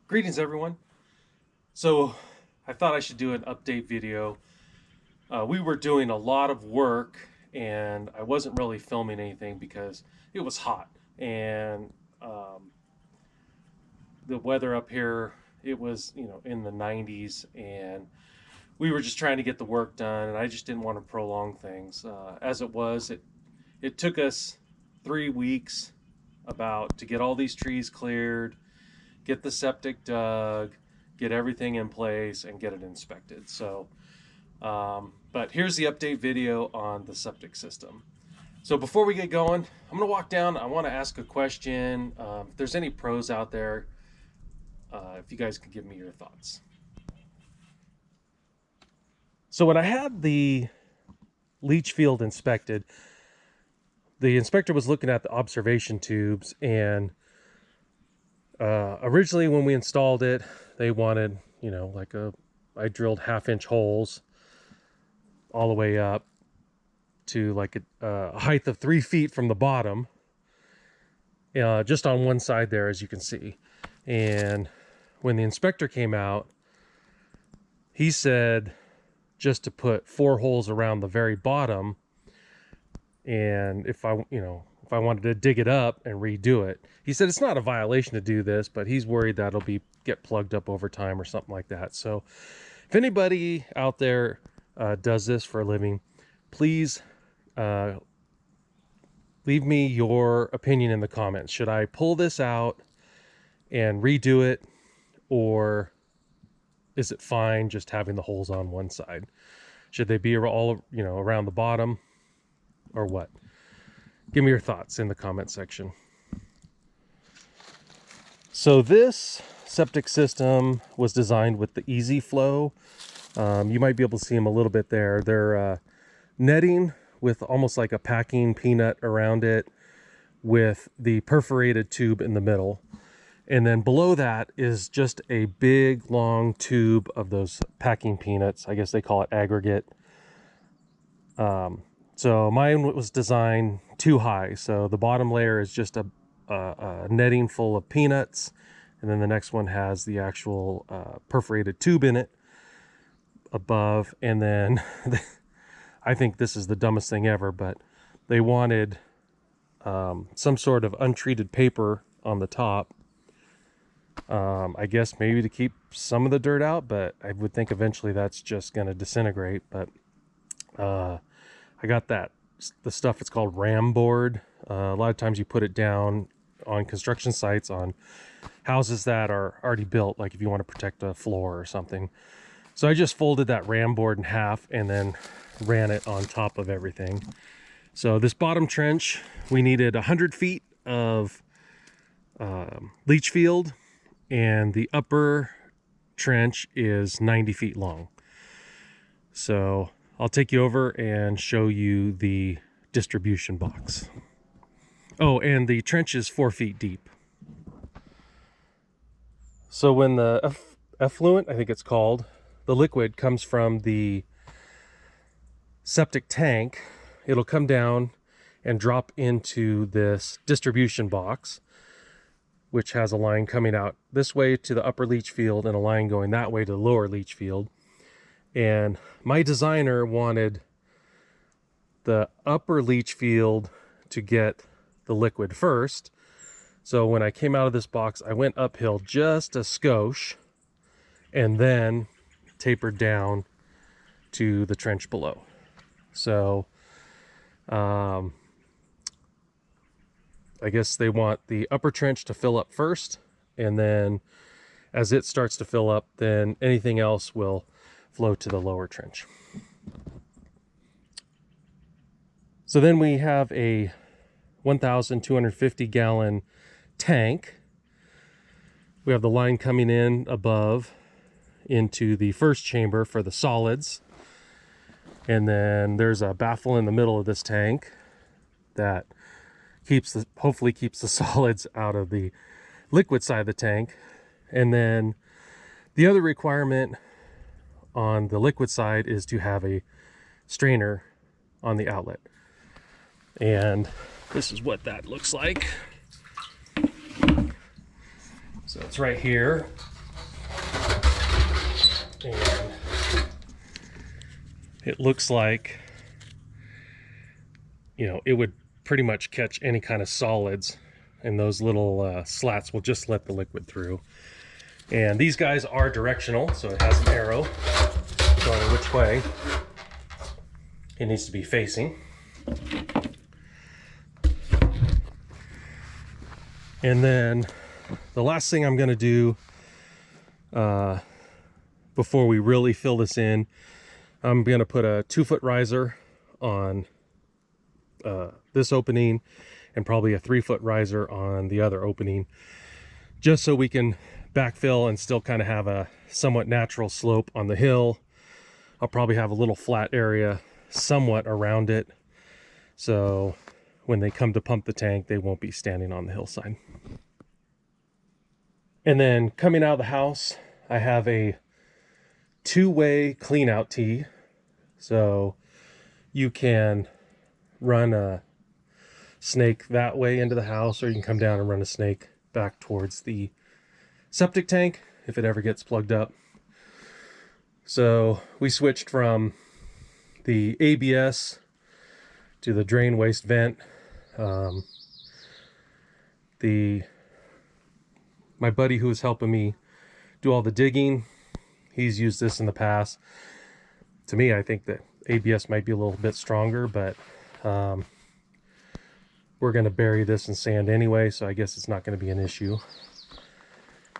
Greetings everyone. So I thought I should do an update video. We were doing a lot of work and I wasn't really filming anything because it was hot and the weather up here, it was in the 90s, and we were just trying to get the work done, and I just didn't want to prolong things. As it was, it took us 3 weeks about to get all these trees cleared, get the septic dug, get everything in place, and get it inspected. So, but here's the update video on the septic system. So before we get going, I'm gonna walk down. I want to ask a question. If there's any pros out there, if you guys could give me your thoughts. So when I had the leach field inspected, the inspector was looking at the observation tubes, and originally when we installed it, they wanted, I drilled 1/2-inch holes all the way up to like a height of 3 feet from the bottom, just on one side there, as you can see. And when the inspector came out, he said just to put 4 holes around the very bottom, and if I wanted to dig it up and redo it, he said it's not a violation to do this, but he's worried that it'll get plugged up over time or something like that. So if anybody out there does this for a living, please leave me your opinion in the comments. Should I pull this out and redo it, or is it fine just having the holes on one side? Should they be all around the bottom, or what? Give me your thoughts in the comment section. So this septic system was designed with the easy flow. You might be able to see them a little bit there. They're netting with almost like a packing peanut around it, with the perforated tube in the middle. And then below that is just a big long tube of those packing peanuts. I guess they call it aggregate. So mine was designed too high. So the bottom layer is just a netting full of peanuts. And then the next one has the actual perforated tube in it above. And then I think this is the dumbest thing ever, but they wanted some sort of untreated paper on the top. I guess maybe to keep some of the dirt out, but I would think eventually that's just going to disintegrate. But I got the stuff, it's called ram board. A lot of times you put it down on construction sites on houses that are already built, like if you want to protect a floor or something. So I just folded that ram board in half and then ran it on top of everything. So this bottom trench, we needed 100 feet of leach field, and the upper trench is 90 feet long. So I'll take you over and show you the distribution box. Oh, and the trench is 4 feet deep. So when the effluent, I think it's called, the liquid comes from the septic tank, it'll come down and drop into this distribution box, which has a line coming out this way to the upper leach field and a line going that way to the lower leach field. And my designer wanted the upper leach field to get the liquid first. So when I came out of this box, I went uphill just a skosh and then tapered down to the trench below. So I guess they want the upper trench to fill up first, and then as it starts to fill up, then anything else will flow to the lower trench. So then we have a 1,250 gallon tank. We have the line coming in above into the first chamber for the solids. And then there's a baffle in the middle of this tank that hopefully keeps the solids out of the liquid side of the tank. And then the other requirement on the liquid side is to have a strainer on the outlet. And this is what that looks like. So it's right here. it looks like, you know, it would pretty much catch any kind of solids, and those little slats will just let the liquid through. And these guys are directional, so it has an arrow showing which way it needs to be facing. And then the last thing I'm going to do before we really fill this in, I'm going to put a 2-foot riser on this opening and probably a 3-foot riser on the other opening, just so we can backfill and still kind of have a somewhat natural slope on the hill. I'll probably have a little flat area somewhat around it, so when they come to pump the tank, they won't be standing on the hillside. And then coming out of the house, I have a 2-way clean out tee. So you can run a snake that way into the house, or you can come down and run a snake back towards the septic tank if it ever gets plugged up. So we switched from the ABS to the drain waste vent. My buddy who was helping me do all the digging, he's used this in the past. To me, I think that ABS might be a little bit stronger, but we're going to bury this in sand anyway, so I guess it's not going to be an issue.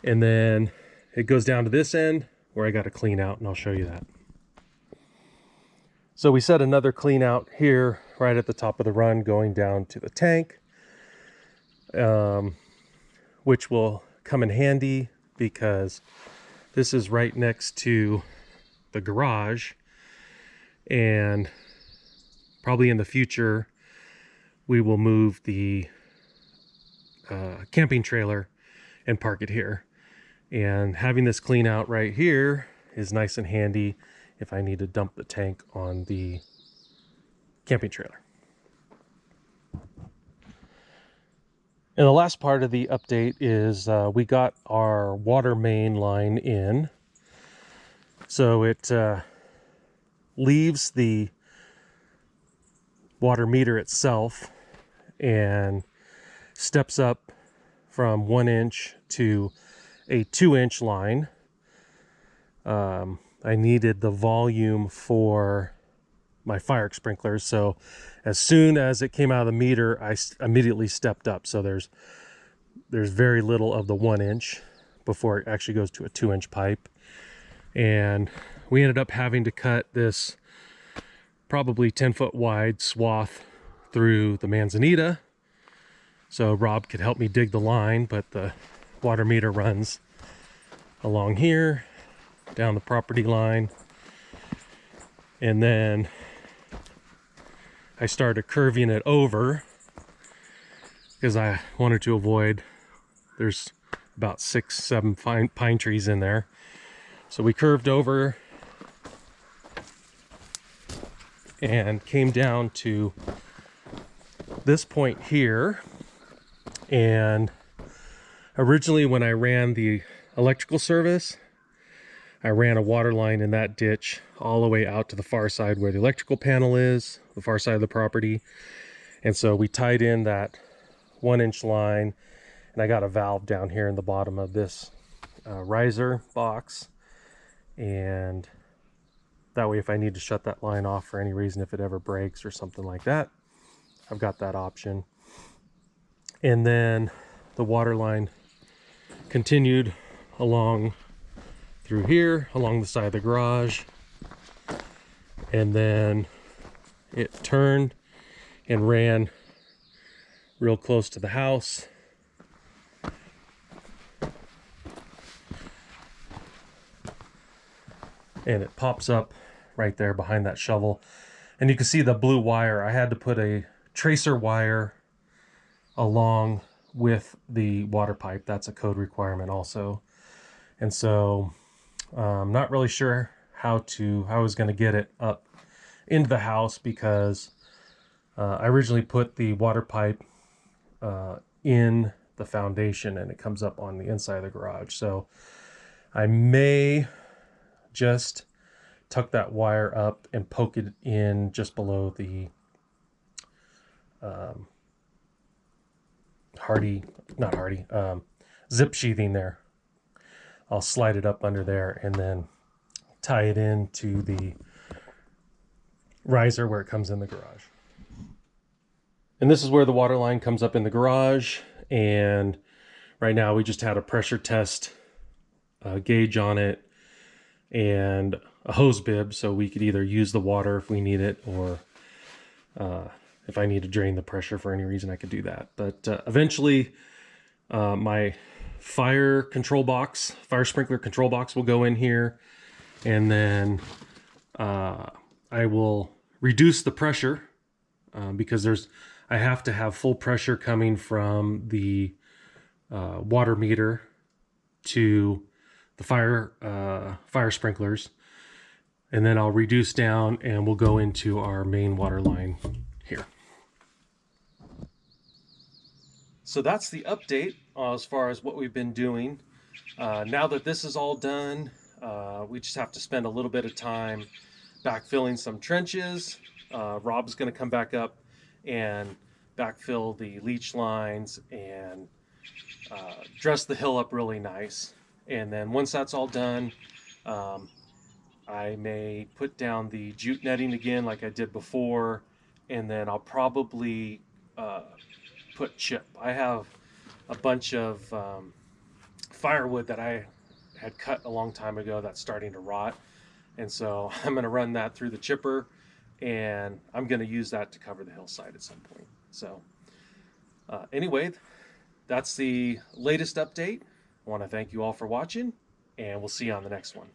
And then it goes down to this end where I got to clean out, and I'll show you that. So we set another clean out here right at the top of the run going down to the tank, which will come in handy because this is right next to the garage, and probably in the future we will move the camping trailer and park it here. And having this clean out right here is nice and handy if I need to dump the tank on the camping trailer. And the last part of the update is we got our water main line in. So it leaves the water meter itself and steps up from 1 inch to a 2-inch line. I needed the volume for my fire sprinklers, so as soon as it came out of the meter, I immediately stepped up. So there's very little of the 1 inch before it actually goes to a 2-inch pipe. And we ended up having to cut this probably 10-foot wide swath through the manzanita so Rob could help me dig the line, but the water meter runs along here down the property line, and then I started curving it over because I wanted to avoid, there's about 6-7 pine trees in there. So we curved over and came down to this point here. And originally when I ran the electrical service, I ran a water line in that ditch all the way out to the far side where the electrical panel is, the far side of the property. And so we tied in that 1-inch line, and I got a valve down here in the bottom of this riser box. And that way, if I need to shut that line off for any reason, if it ever breaks or something like that, I've got that option. And then the water line continued along through here, along the side of the garage. And then it turned and ran real close to the house. And it pops up right there behind that shovel. And you can see the blue wire. I had to put a tracer wire along with the water pipe. That's a code requirement also. And so I'm not really sure how I was going to get it up into the house, because I originally put the water pipe in the foundation and it comes up on the inside of the garage. So I may just tuck that wire up and poke it in just below the zip sheathing there. I'll slide it up under there and then tie it into the riser where it comes in the garage. And this is where the water line comes up in the garage. And right now we just had a pressure test gauge on it and a hose bib, so we could either use the water if we need it, or if I need to drain the pressure for any reason, I could do that. But eventually my fire sprinkler control box will go in here, and then I will reduce the pressure because I have to have full pressure coming from the water meter to the fire sprinklers, and then I'll reduce down and we'll go into our main water line here. So that's the update as far as what we've been doing. Now that this is all done, we just have to spend a little bit of time backfilling some trenches. Rob's going to come back up and backfill the leach lines and dress the hill up really nice. And then once that's all done, I may put down the jute netting again like I did before, and then I'll probably put chip. I have a bunch of firewood that I had cut a long time ago that's starting to rot, and so I'm going to run that through the chipper, and I'm going to use that to cover the hillside at some point. So anyway, that's the latest update. I want to thank you all for watching, and we'll see you on the next one.